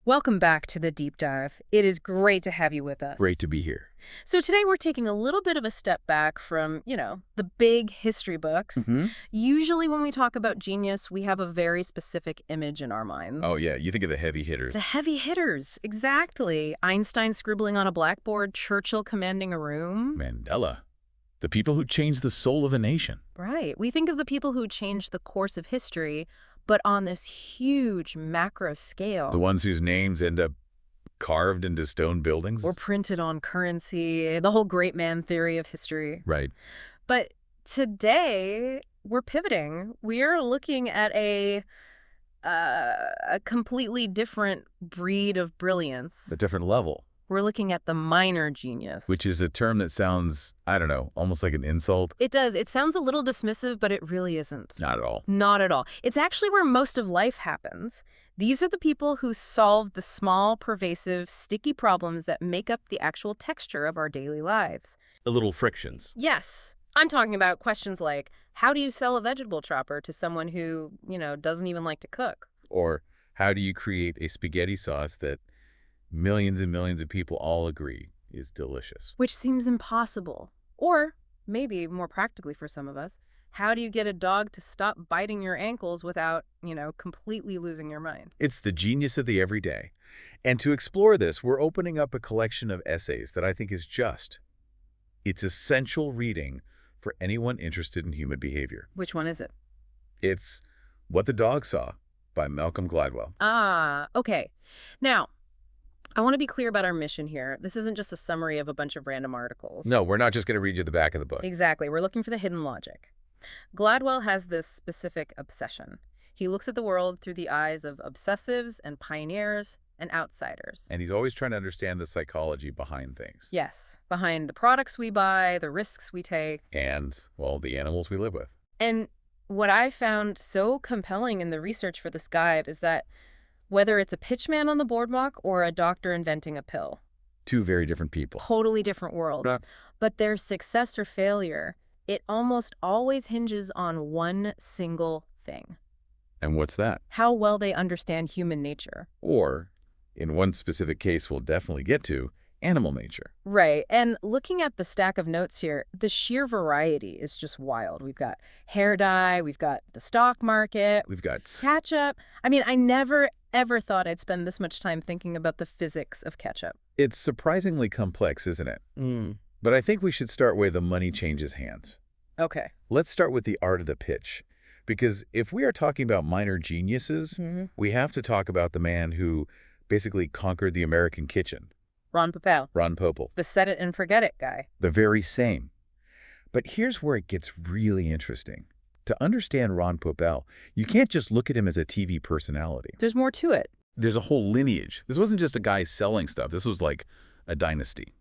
Welcome back to the deep dive. It is great to have you with us. Great to be here. So today we're taking a little bit of a step back from, the big history books. Usually when we talk about genius, we have a very specific image in our minds. Oh, yeah. You think of the heavy hitters. The heavy hitters, exactly. Einstein scribbling on a blackboard, Churchill commanding a room. Mandela. The people who changed the soul of a nation. Right. We think of the people who changed the course of history, but on this huge macro scale. The ones whose names end up carved into stone buildings. Or printed on currency, the whole great man theory of history. Right. But today, we're pivoting. We're looking at a completely different breed of brilliance. A different level. We're looking at the minor genius. Which is a term that sounds, I don't know, almost like an insult. It does. It sounds a little dismissive, but it really isn't. Not at all. Not at all. It's actually where most of life happens. These are the people who solve the small, pervasive, sticky problems that make up the actual texture of our daily lives. The little frictions. Yes. I'm talking about questions like, how do you sell a vegetable chopper to someone who, doesn't even like to cook? Or how do you create a spaghetti sauce that millions and millions of people all agree is delicious? Which seems impossible. Or, maybe more practically for some of us, how do you get a dog to stop biting your ankles without, completely losing your mind? It's the genius of the everyday. And to explore this, we're opening up a collection of essays that I think is it's essential reading for anyone interested in human behavior. Which one is it? It's What the Dog Saw by Malcolm Gladwell. Ah, okay. Now, I want to be clear about our mission here. This isn't just a summary of a bunch of random articles. No, we're not just going to read you the back of the book. Exactly. We're looking for the hidden logic. Gladwell has this specific obsession. He looks at the world through the eyes of obsessives and pioneers and outsiders. And he's always trying to understand the psychology behind things. Yes, behind the products we buy, the risks we take. And, well, the animals we live with. And what I found so compelling in the research for this guide is that whether it's a pitchman on the boardwalk or a doctor inventing a pill. Two very different people. Totally different worlds. Yeah. But their success or failure, it almost always hinges on one single thing. And what's that? How well they understand human nature. Or, in one specific case we'll definitely get to, animal nature. Right. And looking at the stack of notes here, the sheer variety is just wild. We've got hair dye, we've got the stock market, We've got ketchup. I mean, I never, ever thought I'd spend this much time thinking about the physics of ketchup. It's surprisingly complex, isn't it? But I think we should start where the money changes hands. Okay. Let's start with the art of the pitch. Because if we are talking about minor geniuses, we have to talk about the man who basically conquered the American kitchen. Ron Popel. the set it and forget it guy. The very same. But here's where it gets really interesting. To understand Ron Popel, you can't just look at him as a TV personality. There's more to it. There's a whole lineage. This wasn't just a guy selling stuff. This was like a dynasty.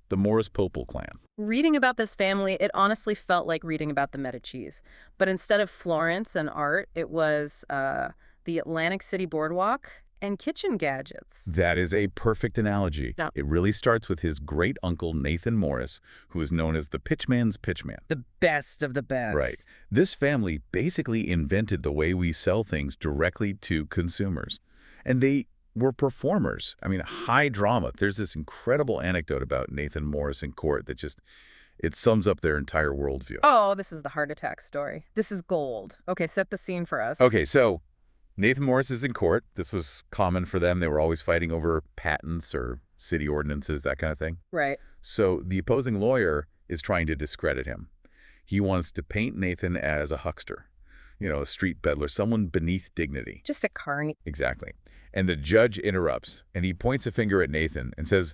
The Morris-Popel clan. Reading about this family, it honestly felt like reading about the Medicis. But instead of Florence and art, it was the Atlantic City boardwalk and kitchen gadgets. That is a perfect analogy. Yeah. It really starts with his great-uncle Nathan Morris, who is known as the pitchman's pitchman. The best of the best. Right. This family basically invented the way we sell things directly to consumers. And they were performers. I mean, high drama. There's this incredible anecdote about Nathan Morris in court that it sums up their entire worldview. Oh, this is the heart attack story. This is gold. Okay, set the scene for us. Okay, so Nathan Morris is in court. This was common for them. They were always fighting over patents or city ordinances, that kind of thing. Right. So the opposing lawyer is trying to discredit him. He wants to paint Nathan as a huckster, a street peddler, someone beneath dignity. Just a carny. Exactly. And the judge interrupts, and he points a finger at Nathan and says,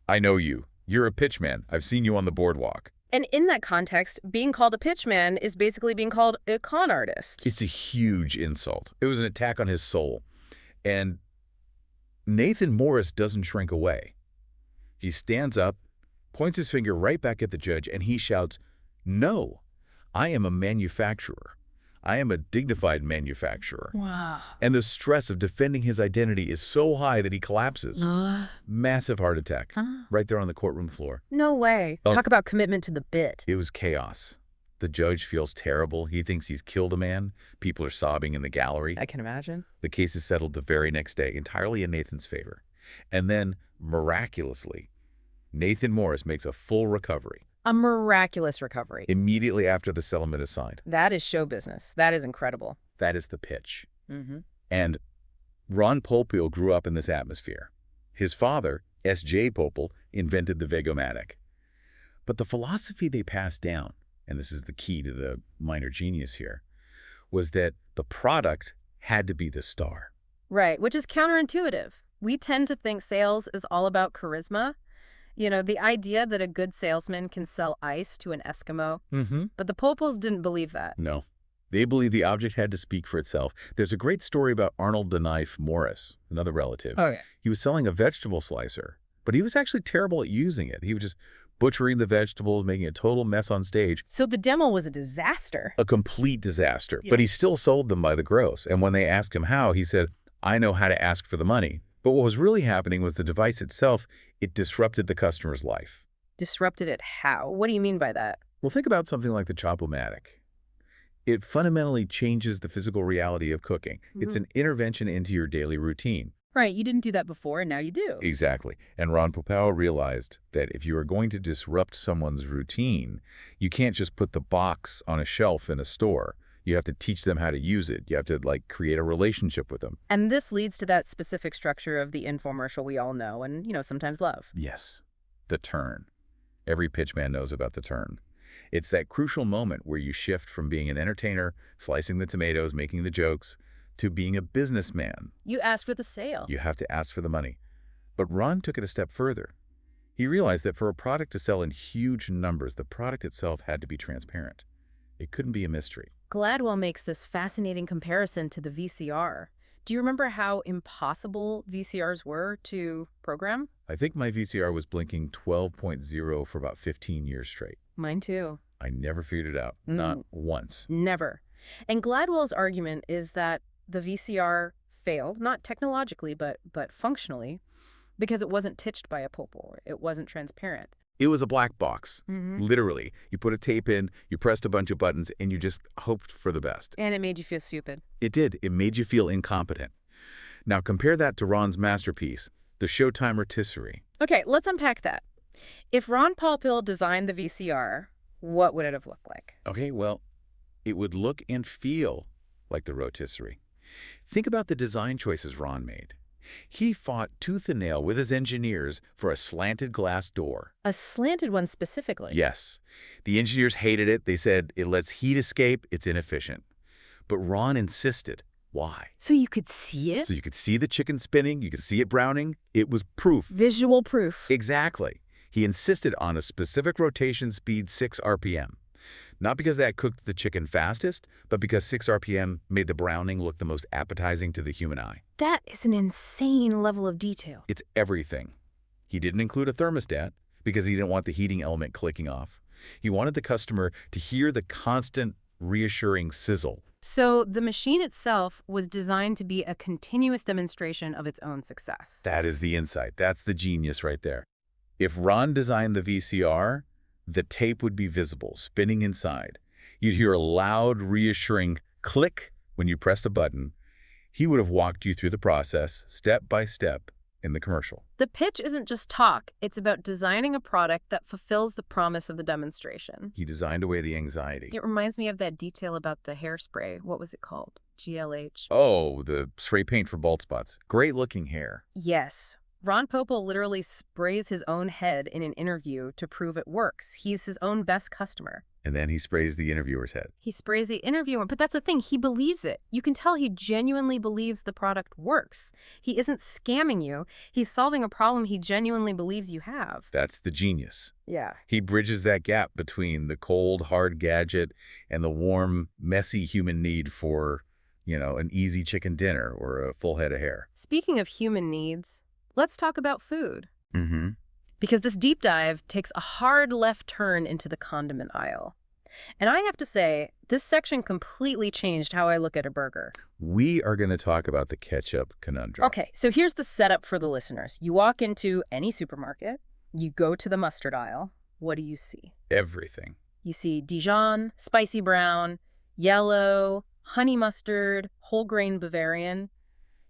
I know you. You're a pitchman. I've seen you on the boardwalk. And in that context, being called a pitchman is basically being called a con artist. It's a huge insult. It was an attack on his soul. And Nathan Morris doesn't shrink away. He stands up, points his finger right back at the judge, and he shouts, No, I am a manufacturer. I am a dignified manufacturer. Wow. And the stress of defending his identity is so high that he collapses. Massive heart attack right there on the courtroom floor. No way. Oh. Talk about commitment to the bit. It was chaos. The judge feels terrible. He thinks he's killed a man. People are sobbing in the gallery. I can imagine. The case is settled the very next day, entirely in Nathan's favor. And then, miraculously, Nathan Morris makes a full recovery. A miraculous recovery. Immediately after the settlement is signed. That is show business. That is incredible. That is the pitch. Mm-hmm. And Ron Popeil grew up in this atmosphere. His father, S.J. Popeil, invented the Veg-O-Matic. But the philosophy they passed down, and this is the key to the minor genius here, was that the product had to be the star. Right, which is counterintuitive. We tend to think sales is all about charisma. You know, the idea that a good salesman can sell ice to an Eskimo. Mm-hmm. But the Popeils didn't believe that. No. They believed the object had to speak for itself. There's a great story about Arnold the Knife Morris, another relative. Oh, yeah. He was selling a vegetable slicer, but he was actually terrible at using it. He was just butchering the vegetables, making a total mess on stage. So the demo was a disaster. A complete disaster. Yeah. But he still sold them by the gross. And when they asked him how, he said, "I know how to ask for the money." But what was really happening was the device itself, it disrupted the customer's life. Disrupted it how? What do you mean by that? Well, think about something like the Chop-O-Matic. It fundamentally changes the physical reality of cooking. It's an intervention into your daily routine. Right, you didn't do that before, and now you do. Exactly. And Ron Popeil realized that if you are going to disrupt someone's routine, you can't just put the box on a shelf in a store. You have to teach them how to use it. You have to, create a relationship with them. And this leads to that specific structure of the infomercial we all know and, sometimes love. Yes. The turn. Every pitchman knows about the turn. It's that crucial moment where you shift from being an entertainer, slicing the tomatoes, making the jokes, to being a businessman. You asked for the sale. You have to ask for the money. But Ron took it a step further. He realized that for a product to sell in huge numbers, the product itself had to be transparent. It couldn't be a mystery. Gladwell makes this fascinating comparison to the VCR. Do you remember how impossible VCRs were to program? I think my VCR was blinking 12.0 for about 15 years straight. Mine too. I never figured it out. Not once. Never. And Gladwell's argument is that the VCR failed, not technologically, but functionally, because it wasn't titched by a Popeil. It wasn't transparent. It was a black box. Literally. You put a tape in, you pressed a bunch of buttons, and you just hoped for the best. And it made you feel stupid. It did. It made you feel incompetent. Now compare that to Ron's masterpiece, the Showtime rotisserie. Okay, let's unpack that. If Ron Popeil designed the VCR, what would it have looked like? Okay, well, it would look and feel like the rotisserie. Think about the design choices Ron made. He fought tooth and nail with his engineers for a slanted glass door. A slanted one specifically? Yes. The engineers hated it. They said it lets heat escape, it's inefficient. But Ron insisted. Why? So you could see it? So you could see the chicken spinning, you could see it browning. It was proof. Visual proof. Exactly. He insisted on a specific rotation speed, 6 RPM. Not because that cooked the chicken fastest, but because 6 RPM made the browning look the most appetizing to the human eye. That is an insane level of detail. It's everything. He didn't include a thermostat because he didn't want the heating element clicking off. He wanted the customer to hear the constant, reassuring sizzle. So the machine itself was designed to be a continuous demonstration of its own success. That is the insight. That's the genius right there. If Ron designed the VCR, the tape would be visible, spinning inside. You'd hear a loud, reassuring click when you pressed a button. He would have walked you through the process, step by step, in the commercial. The pitch isn't just talk. It's about designing a product that fulfills the promise of the demonstration. He designed away the anxiety. It reminds me of that detail about the hairspray. What was it called? GLH. Oh, the spray paint for bald spots. Great-looking hair. Yes. Ron Popeil literally sprays his own head in an interview to prove it works. He's his own best customer. And then he sprays the interviewer's head. He sprays the interviewer, but that's the thing, he believes it. You can tell he genuinely believes the product works. He isn't scamming you. He's solving a problem he genuinely believes you have. That's the genius. Yeah. He bridges that gap between the cold, hard gadget and the warm, messy human need for, an easy chicken dinner or a full head of hair. Speaking of human needs, let's talk about food. Mm-hmm. Because this deep dive takes a hard left turn into the condiment aisle. And I have to say, this section completely changed how I look at a burger. We are going to talk about the ketchup conundrum. Okay, so here's the setup for the listeners. You walk into any supermarket, you go to the mustard aisle. What do you see? Everything. You see Dijon, spicy brown, yellow, honey mustard, whole grain Bavarian.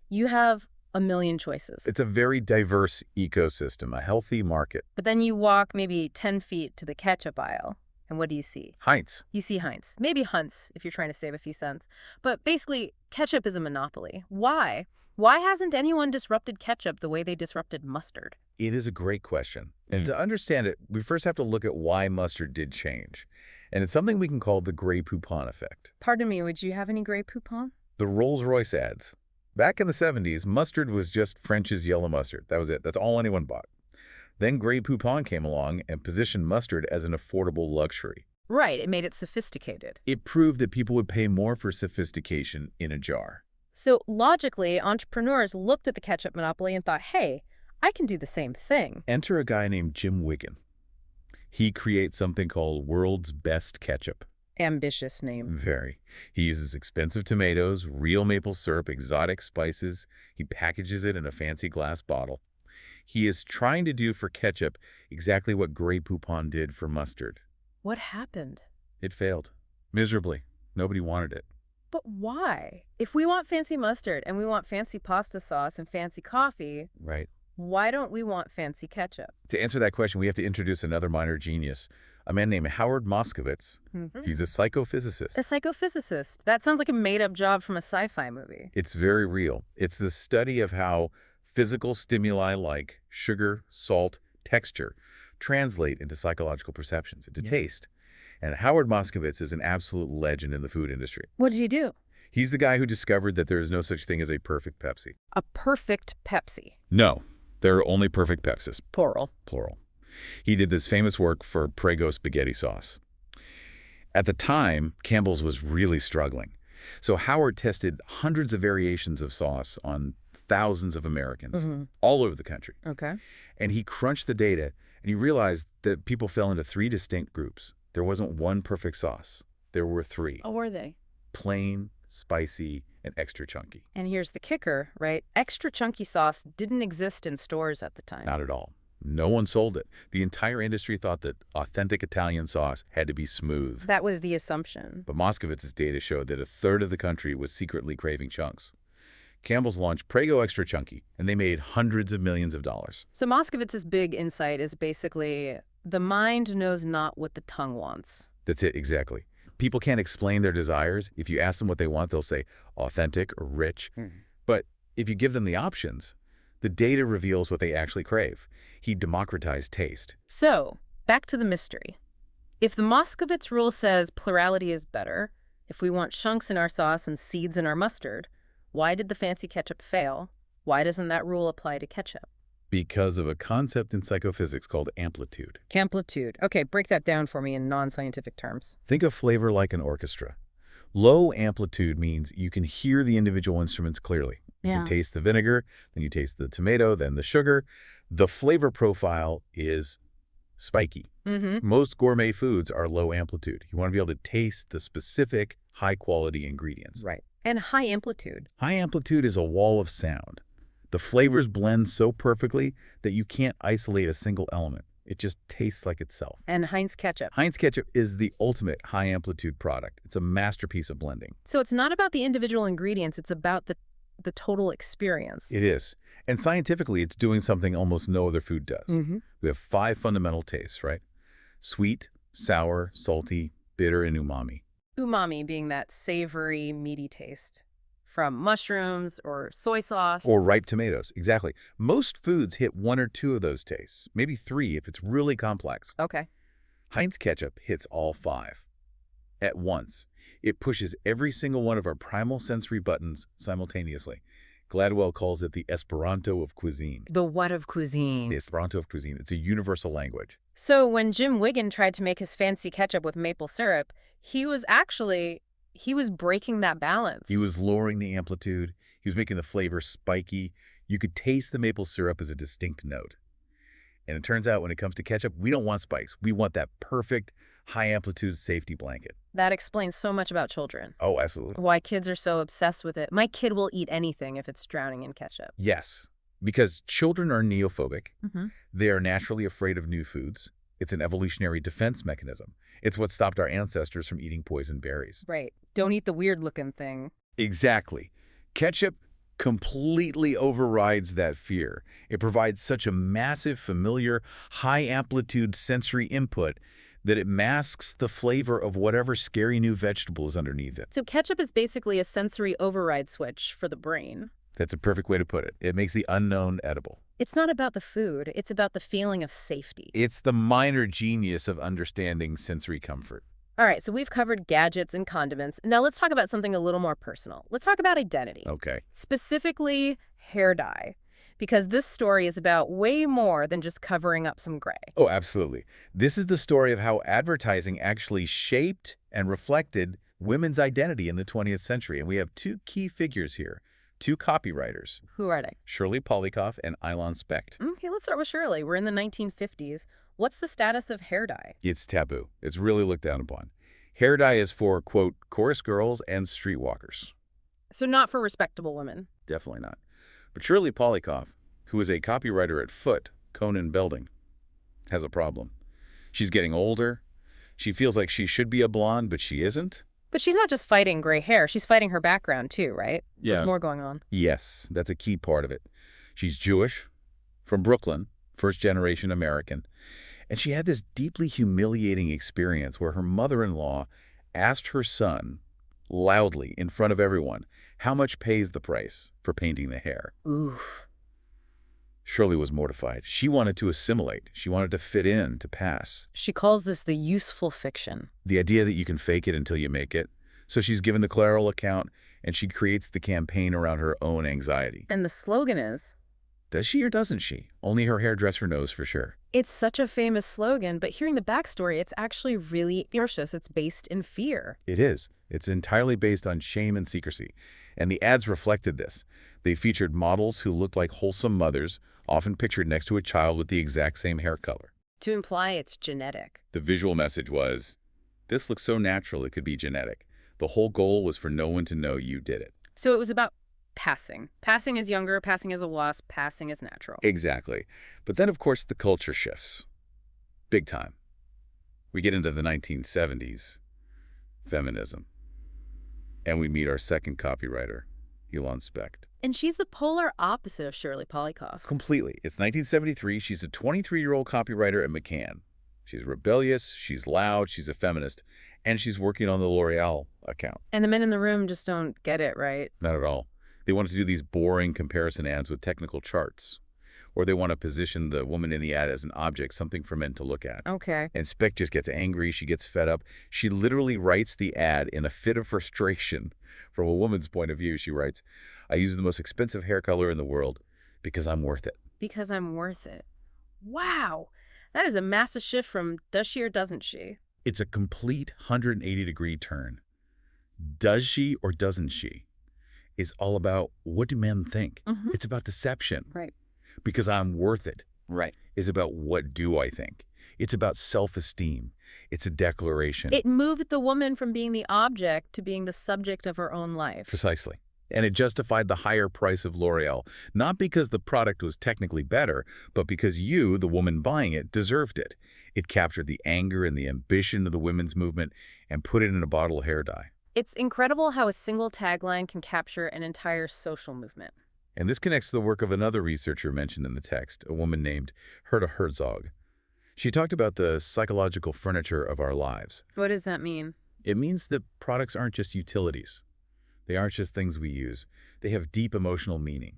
You have a million choices. It's a very diverse ecosystem, a healthy market. But then you walk maybe 10 feet to the ketchup aisle, and what do you see? Heinz. You see Heinz. Maybe Hunt's if you're trying to save a few cents. But basically, ketchup is a monopoly. Why? Why hasn't anyone disrupted ketchup the way they disrupted mustard? It is a great question. And to understand it, we first have to look at why mustard did change. And it's something we can call the Grey Poupon effect. Pardon me, would you have any Grey Poupon? The Rolls-Royce ads. Back in the 70s, mustard was just French's yellow mustard. That was it. That's all anyone bought. Then Grey Poupon came along and positioned mustard as an affordable luxury. Right, it made it sophisticated. It proved that people would pay more for sophistication in a jar. So logically, entrepreneurs looked at the ketchup monopoly and thought, hey, I can do the same thing. Enter a guy named Jim Wiggin. He creates something called World's Best Ketchup. Ambitious name. Very. He uses expensive tomatoes, real maple syrup, exotic spices. He packages it in a fancy glass bottle. He is trying to do for ketchup exactly what Grey Poupon did for mustard. What happened? It failed. Miserably. Nobody wanted it. But why? If we want fancy mustard and we want fancy pasta sauce and fancy coffee, Right. why don't we want fancy ketchup? To answer that question, we have to introduce another minor genius, a man named Howard Moskowitz. He's a psychophysicist. A psychophysicist. That sounds like a made-up job from a sci-fi movie. It's very real. It's the study of how physical stimuli like sugar, salt, texture translate into psychological perceptions, into taste. And Howard Moskowitz is an absolute legend in the food industry. What did he do? He's the guy who discovered that there is no such thing as a perfect Pepsi. A perfect Pepsi. No, there are only perfect Pepsis. Plural. Plural. He did this famous work for Prego spaghetti sauce. At the time, Campbell's was really struggling. So Howard tested hundreds of variations of sauce on thousands of Americans all over the country. Okay. And he crunched the data, and he realized that people fell into three distinct groups. There wasn't one perfect sauce. There were three. Oh, were they? Plain, spicy, and extra chunky. And here's the kicker, right? Extra chunky sauce didn't exist in stores at the time. Not at all. No one sold it. The entire industry thought that authentic Italian sauce had to be smooth. That was the assumption. But Moskowitz's data showed that a third of the country was secretly craving chunks. Campbell's launched Prego Extra Chunky, and they made hundreds of millions of dollars. So Moskowitz's big insight is basically the mind knows not what the tongue wants. That's it, exactly. People can't explain their desires. If you ask them what they want, they'll say authentic or rich. But if you give them the options, the data reveals what they actually crave. He democratized taste. So, back to the mystery. If the Moskowitz rule says plurality is better, if we want chunks in our sauce and seeds in our mustard, why did the fancy ketchup fail? Why doesn't that rule apply to ketchup? Because of a concept in psychophysics called amplitude. Amplitude. Okay, break that down for me in non-scientific terms. Think of flavor like an orchestra. Low amplitude means you can hear the individual instruments clearly. You can taste the vinegar, then you taste the tomato, then the sugar. The flavor profile is spiky. Most gourmet foods are low amplitude. You want to be able to taste the specific high-quality ingredients. Right. And high amplitude. High amplitude is a wall of sound. The flavors blend so perfectly that you can't isolate a single element. It just tastes like itself. And Heinz ketchup. Heinz ketchup is the ultimate high-amplitude product. It's a masterpiece of blending. So it's not about the individual ingredients, it's about the total experience. It is. And scientifically, it's doing something almost no other food does. We have 5 fundamental tastes, right? Sweet, sour, salty, bitter, and umami. Umami being that savory, meaty taste from mushrooms or soy sauce. Or ripe tomatoes, exactly. Most foods hit 1 or 2 of those tastes, maybe 3 if it's really complex. Okay. Heinz ketchup hits all 5 at once. It pushes every single one of our primal sensory buttons simultaneously. Gladwell calls it the Esperanto of cuisine. The what of cuisine? The Esperanto of cuisine. It's a universal language. So when Jim Wiggin tried to make his fancy ketchup with maple syrup, he was breaking that balance. He was lowering the amplitude. He was making the flavor spiky. You could taste the maple syrup as a distinct note. And it turns out when it comes to ketchup, we don't want spikes. We want that perfect high-amplitude safety blanket. That explains so much about children. Oh, absolutely. Why kids are so obsessed with it. My kid will eat anything if it's drowning in ketchup. Yes, because children are neophobic. They are naturally afraid of new foods. It's an evolutionary defense mechanism. It's what stopped our ancestors from eating poison berries. Right. Don't eat the weird-looking thing. Exactly. Ketchup completely overrides that fear. It provides such a massive, familiar, high-amplitude sensory input that it masks the flavor of whatever scary new vegetable is underneath it. So ketchup is basically a sensory override switch for the brain. That's a perfect way to put it. It makes the unknown edible. It's not about the food. It's about the feeling of safety. It's the minor genius of understanding sensory comfort. All right, so we've covered gadgets and condiments. Now let's talk about something a little more personal. Let's talk about identity. Okay. Specifically, hair dye. Because this story is about way more than just covering up some gray. Oh, absolutely. This is the story of how advertising actually shaped and reflected women's identity in the 20th century. And we have two key figures here, two copywriters, Who are they? Shirley Polikoff and Ilon Specht. Okay, let's start with Shirley. We're in the 1950s. What's the status of hair dye? It's taboo. It's really looked down upon. Hair dye is for, quote, chorus girls and streetwalkers. So not for respectable women. Definitely not. But Shirley Polikoff, who is a copywriter at Foot, Conan Belding, has a problem. She's getting older. She feels like she should be a blonde, but she isn't. But she's not just fighting gray hair. She's fighting her background too, right? Yeah. There's more going on. Yes, that's a key part of it. She's Jewish, from Brooklyn, first-generation American, and she had this deeply humiliating experience where her mother-in-law asked her son, loudly, in front of everyone, how much pays the price for painting the hair. Oof. Shirley was mortified. She wanted to assimilate. She wanted to fit in, to pass. She calls this the useful fiction. The idea that you can fake it until you make it. So she's given the Clairol account, and she creates the campaign around her own anxiety. And the slogan is, Does she or doesn't she? Only her hairdresser knows for sure. it's such a famous slogan, but hearing the backstory, it's actually really ferocious. It's based in fear. It is. It's entirely based on shame and secrecy. And the ads reflected this. They featured models who looked like wholesome mothers, often pictured next to a child with the exact same hair color. To imply it's genetic. The visual message was, this looks so natural it could be genetic. The whole goal was for no one to know you did it. So it was about passing. Passing is younger, passing is a wasp, passing is natural. Exactly. But then, of course, the culture shifts. Big time. We get into the 1970s. Feminism. And we meet our second copywriter, Elon Specht. And she's the polar opposite of Shirley Polikoff. Completely. It's 1973. She's a 23-year-old copywriter at McCann. She's rebellious, she's loud, she's a feminist, and she's working on the L'Oreal account. And the men in the room just don't get it, right? Not at all. They want to do these boring comparison ads with technical charts. Or they want to position the woman in the ad as an object, something for men to look at. Okay. And Specht just gets angry, she gets fed up. She literally writes the ad in a fit of frustration. From a woman's point of view, she writes, I use the most expensive hair color in the world because I'm worth it. Because I'm worth it. Wow. That is a massive shift from does she or doesn't she? It's a complete 180-degree turn. Does she or doesn't she is all about what do men think. It's about deception. Right. Because I'm worth it. Right. Is about what do I think. It's about self-esteem. It's a declaration. It moved the woman from being the object to being the subject of her own life. Precisely. And it justified the higher price of L'Oreal, not because the product was technically better, but because you, the woman buying it, deserved it. It captured the anger and the ambition of the women's movement and put it in a bottle of hair dye. It's incredible how a single tagline can capture an entire social movement. And this connects to the work of another researcher mentioned in the text, a woman named Herta Herzog. She talked about the psychological furniture of our lives. What does that mean? It means that products aren't just utilities. They aren't just things we use. They have deep emotional meaning.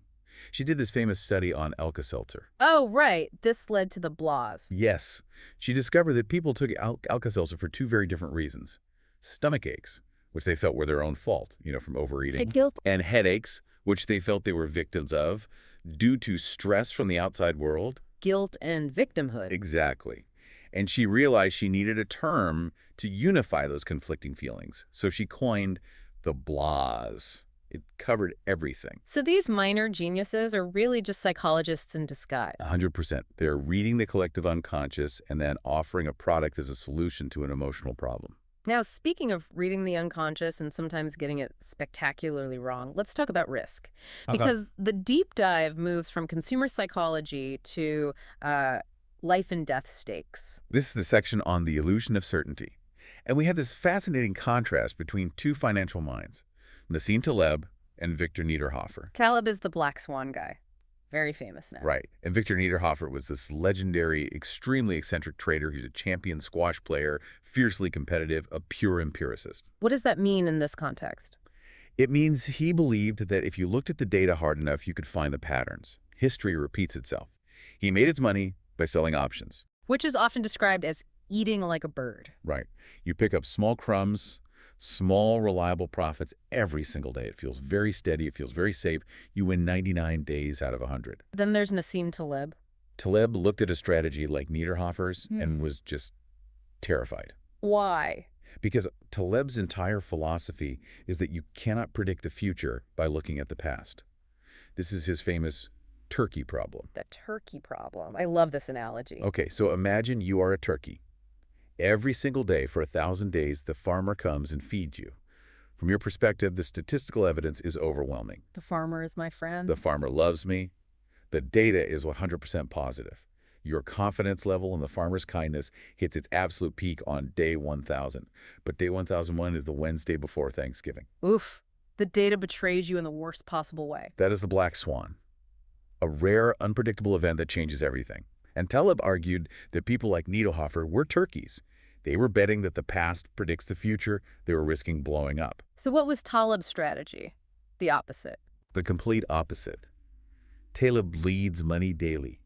She did this famous study on Alka-Seltzer. Oh, right. This led to the blahs. Yes. She discovered that people took Alka-Seltzer for two very different reasons. Stomach aches, which they felt were their own fault, from overeating. Guilt. And headaches, which they felt they were victims of due to stress from the outside world. Guilt and victimhood. Exactly. And she realized she needed a term to unify those conflicting feelings. So she coined the blahs. It covered everything. So these minor geniuses are really just psychologists in disguise. 100%. They're reading the collective unconscious and then offering a product as a solution to an emotional problem. Now, speaking of reading the unconscious and sometimes getting it spectacularly wrong, let's talk about risk. Because the deep dive moves from consumer psychology to life and death stakes. This is the section on the illusion of certainty. And we have this fascinating contrast between two financial minds, Nassim Taleb and Victor Niederhofer. Taleb is the black swan guy. Very famous now. Right. And Victor Niederhofer was this legendary, extremely eccentric trader. He's a champion squash player, fiercely competitive, a pure empiricist. What does that mean in this context? It means he believed that if you looked at the data hard enough, you could find the patterns. History repeats itself. He made his money by selling options. Which is often described as eating like a bird. Right. You pick up small crumbs, small, reliable profits every single day. It feels very steady. It feels very safe. You win 99 days out of 100. Then there's Nassim Taleb. Taleb looked at a strategy like Niederhofer's and was just terrified. Why? Because Taleb's entire philosophy is that you cannot predict the future by looking at the past. This is his famous turkey problem. The turkey problem. I love this analogy. Okay, so imagine you are a turkey. Every single day for 1,000 days, the farmer comes and feeds you. From your perspective, the statistical evidence is overwhelming. The farmer is my friend. The farmer loves me. The data is 100% positive. Your confidence level in the farmer's kindness hits its absolute peak on day 1,000. But day 1,001 is the Wednesday before Thanksgiving. Oof. The data betrays you in the worst possible way. That is the black swan, a rare, unpredictable event that changes everything. And Taleb argued that people like Niederhofer were turkeys. They were betting that the past predicts the future. They were risking blowing up. So what was Taleb's strategy? The opposite. The complete opposite. Taleb bleeds money daily.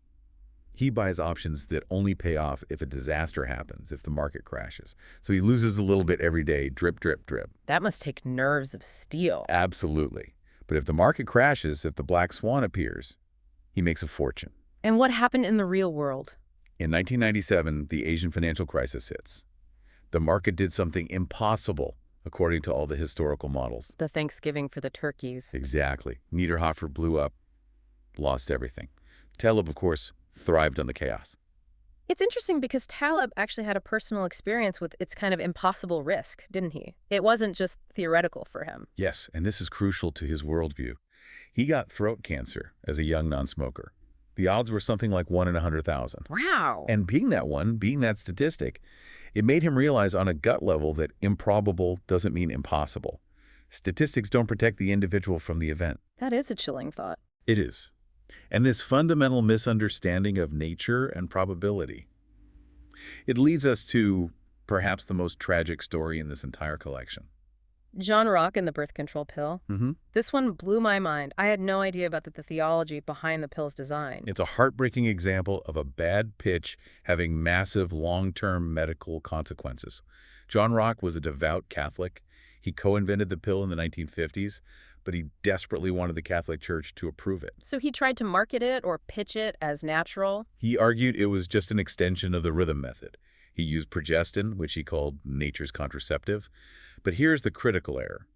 He buys options that only pay off if a disaster happens, if the market crashes. So he loses a little bit every day, drip, drip, drip. That must take nerves of steel. Absolutely. But if the market crashes, if the black swan appears, he makes a fortune. And what happened in the real world? In 1997, the Asian financial crisis hits. The market did something impossible, according to all the historical models. The Thanksgiving for the turkeys. Exactly. Niederhofer blew up, lost everything. Taleb, of course, thrived on the chaos. It's interesting because Taleb actually had a personal experience with its kind of impossible risk, didn't he? It wasn't just theoretical for him. Yes, and this is crucial to his worldview. He got throat cancer as a young non-smoker. The odds were something like 1 in 100,000. Wow. And being that statistic, it made him realize on a gut level that improbable doesn't mean impossible. Statistics don't protect the individual from the event. That is a chilling thought. It is. And this fundamental misunderstanding of nature and probability, it leads us to perhaps the most tragic story in this entire collection. John Rock and the birth control pill. This one blew my mind. I had no idea about the theology behind the pill's design. It's a heartbreaking example of a bad pitch having massive long-term medical consequences. John Rock was a devout Catholic. He co-invented the pill in the 1950s, but he desperately wanted the Catholic Church to approve it. So he tried to market it or pitch it as natural? He argued it was just an extension of the rhythm method. He used progestin, which he called nature's contraceptive. But here's the critical error.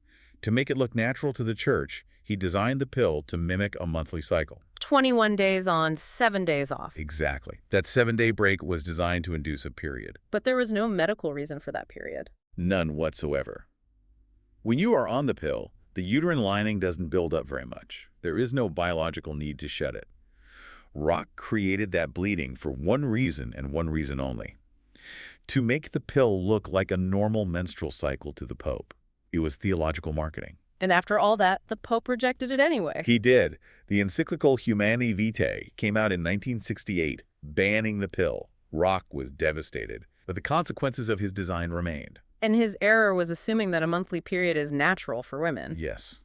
To make it look natural to the church, he designed the pill to mimic a monthly cycle. 21 days on, 7 days off. Exactly. That 7-day break was designed to induce a period. But there was no medical reason for that period. None whatsoever. When you are on the pill, the uterine lining doesn't build up very much. There is no biological need to shed it. Rock created that bleeding for one reason and one reason only: to make the pill look like a normal menstrual cycle to the Pope. It was theological marketing. And after all that, the Pope rejected it anyway. He did. The encyclical Humanae Vitae came out in 1968, banning the pill. Rock was devastated, but the consequences of his design remained. And his error was assuming that a monthly period is natural for women. Yes,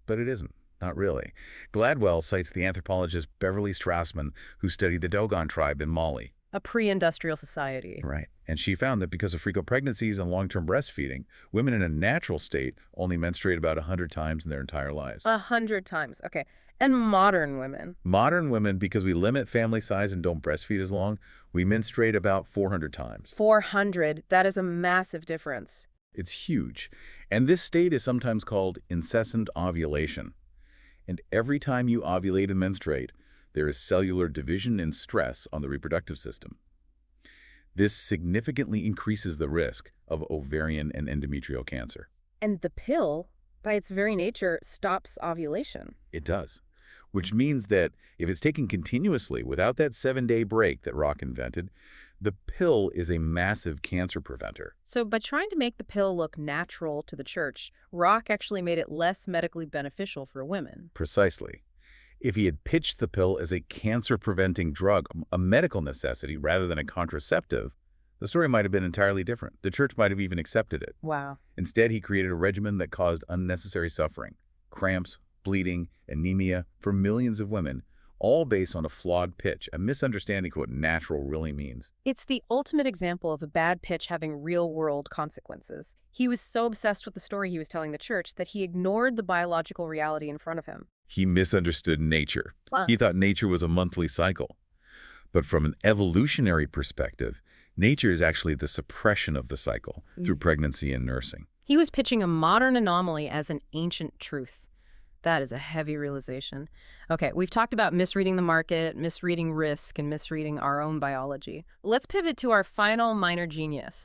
but it isn't. Not really. Gladwell cites the anthropologist Beverly Strassman, who studied the Dogon tribe in Mali. A pre-industrial society. Right. And she found that because of frequent pregnancies and long-term breastfeeding, women in a natural state only menstruate about 100 times in their entire lives. 100 times. Okay. And modern women? Modern women, because we limit family size and don't breastfeed as long, we menstruate about 400 times. 400. That is a massive difference. It's huge. And this state is sometimes called incessant ovulation. And every time you ovulate and menstruate, there is cellular division and stress on the reproductive system. This significantly increases the risk of ovarian and endometrial cancer. And the pill, by its very nature, stops ovulation. It does. which means that if it's taken continuously without that 7-day break that Rock invented, the pill is a massive cancer preventer. So by trying to make the pill look natural to the church, Rock actually made it less medically beneficial for women. Precisely. If he had pitched the pill as a cancer-preventing drug, a medical necessity rather than a contraceptive, the story might have been entirely different. The church might have even accepted it. Wow. Instead, he created a regimen that caused unnecessary suffering, cramps, bleeding, anemia for millions of women, all based on a flawed pitch, a misunderstanding of what natural really means. It's the ultimate example of a bad pitch having real-world consequences. He was so obsessed with the story he was telling the church that he ignored the biological reality in front of him. He misunderstood nature. Huh. He thought nature was a monthly cycle. But from an evolutionary perspective, nature is actually the suppression of the cycle through pregnancy and nursing. He was pitching a modern anomaly as an ancient truth. That is a heavy realization. Okay, we've talked about misreading the market, misreading risk, and misreading our own biology. Let's pivot to our final minor genius.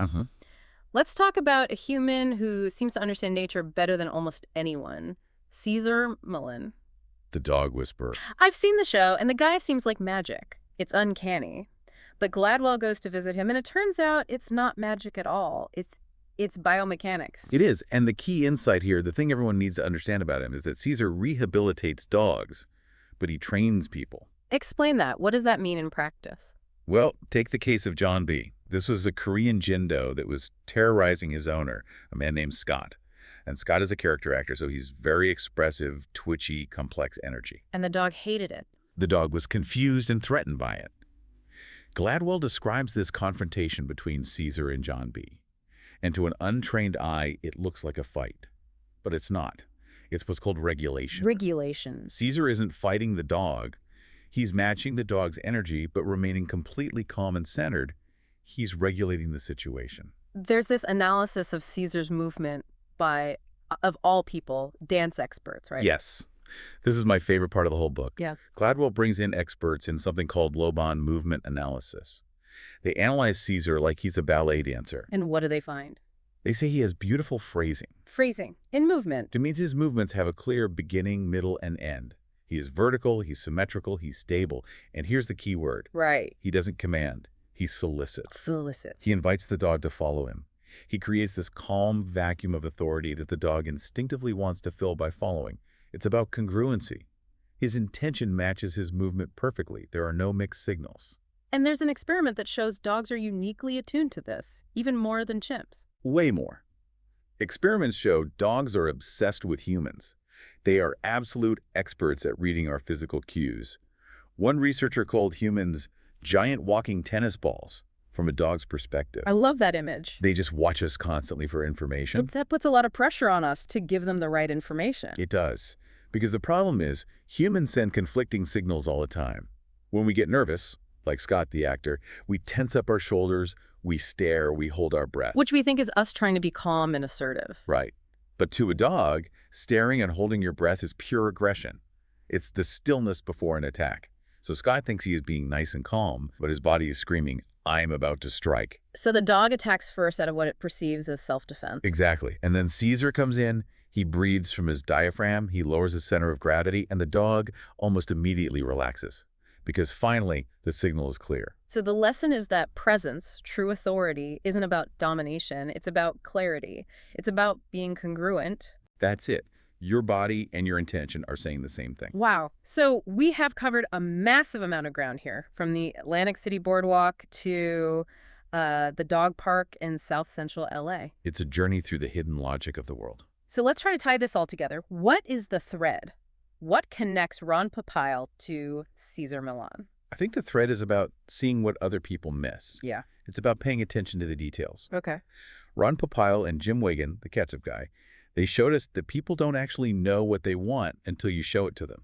Let's talk about a human who seems to understand nature better than almost anyone, Cesar Millan. The dog whisperer. I've seen the show, and the guy seems like magic. It's uncanny. But Gladwell goes to visit him, and it turns out it's not magic at all. It's biomechanics. It is, and the key insight here, the thing everyone needs to understand about him is that Caesar rehabilitates dogs, but he trains people. Explain that. What does that mean in practice? Well, take the case of John B. This was a Korean Jindo that was terrorizing his owner, a man named Scott. And Scott is a character actor, so he's very expressive, twitchy, complex energy. And the dog hated it. The dog was confused and threatened by it. Gladwell describes this confrontation between Caesar and John B. And to an untrained eye, it looks like a fight. But it's not. It's what's called regulation. Regulation. Caesar isn't fighting the dog. He's matching the dog's energy, but remaining completely calm and centered. He's regulating the situation. There's this analysis of Caesar's movement by, of all people, dance experts, right? Yes. This is my favorite part of the whole book. Yeah. Gladwell brings in experts in something called Loban movement analysis. They analyze Caesar like he's a ballet dancer. And what do they find? They say he has beautiful phrasing. Phrasing. In movement. It means his movements have a clear beginning, middle, and end. He is vertical, he's symmetrical, he's stable. And here's the key word. Right. He doesn't command. He solicits. Solicit. He invites the dog to follow him. He creates this calm vacuum of authority that the dog instinctively wants to fill by following. It's about congruency. His intention matches his movement perfectly. There are no mixed signals. And there's an experiment that shows dogs are uniquely attuned to this, even more than chimps. Way more. Experiments show dogs are obsessed with humans. They are absolute experts at reading our physical cues. One researcher called humans giant walking tennis balls from a dog's perspective. I love that image. They just watch us constantly for information. But that puts a lot of pressure on us to give them the right information. It does. Because the problem is, humans send conflicting signals all the time. When we get nervous, like Scott the actor, we tense up our shoulders, we stare, we hold our breath. Which we think is us trying to be calm and assertive. Right. But to a dog, staring and holding your breath is pure aggression. It's the stillness before an attack. So Scott thinks he is being nice and calm, but his body is screaming, I'm about to strike. So the dog attacks first out of what it perceives as self-defense. Exactly. And then Caesar comes in, he breathes from his diaphragm, he lowers his center of gravity, and the dog almost immediately relaxes. Because finally, the signal is clear. So the lesson is that presence, true authority, isn't about domination. It's about clarity. It's about being congruent. That's it. Your body and your intention are saying the same thing. Wow. So we have covered a massive amount of ground here, from the Atlantic City Boardwalk to the dog park in South Central LA. It's a journey through the hidden logic of the world. So let's try to tie this all together. What is the thread? What connects Ron Popeil to Cesar Millan? I think the thread is about seeing what other people miss. Yeah. It's about paying attention to the details. Okay. Ron Popeil and Jim Wigan, the ketchup guy, they showed us that people don't actually know what they want until you show it to them.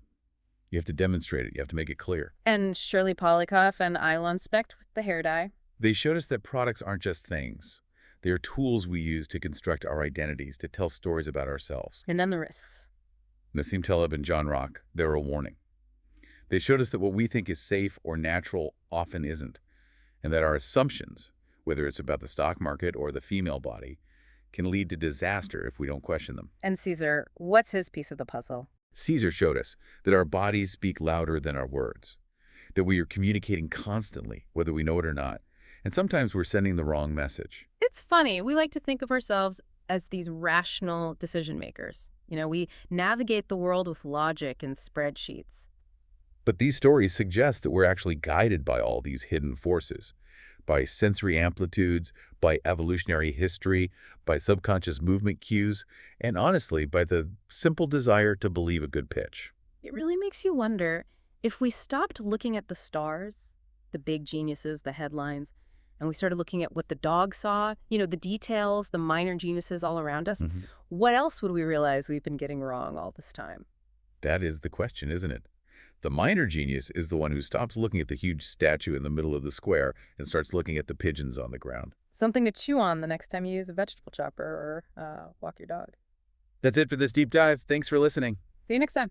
You have to demonstrate it. You have to make it clear. And Shirley Polikoff and Ilon Specht with the hair dye. They showed us that products aren't just things. They are tools we use to construct our identities, to tell stories about ourselves. And then the risks. Nassim Taleb and John Rock, they're a warning. They showed us that what we think is safe or natural often isn't, and that our assumptions, whether it's about the stock market or the female body, can lead to disaster if we don't question them. And Cesar, what's his piece of the puzzle? Caesar showed us that our bodies speak louder than our words, that we are communicating constantly, whether we know it or not. And sometimes we're sending the wrong message. It's funny. We like to think of ourselves as these rational decision makers. We navigate the world with logic and spreadsheets. But these stories suggest that we're actually guided by all these hidden forces, by sensory amplitudes, by evolutionary history, by subconscious movement cues, and honestly, by the simple desire to believe a good pitch. It really makes you wonder if we stopped looking at the stars, the big geniuses, the headlines, and we started looking at what the dog saw, the details, the minor geniuses all around us, what else would we realize we've been getting wrong all this time? That is the question, isn't it? The minor genius is the one who stops looking at the huge statue in the middle of the square and starts looking at the pigeons on the ground. Something to chew on the next time you use a vegetable chopper or walk your dog. That's it for this deep dive. Thanks for listening. See you next time.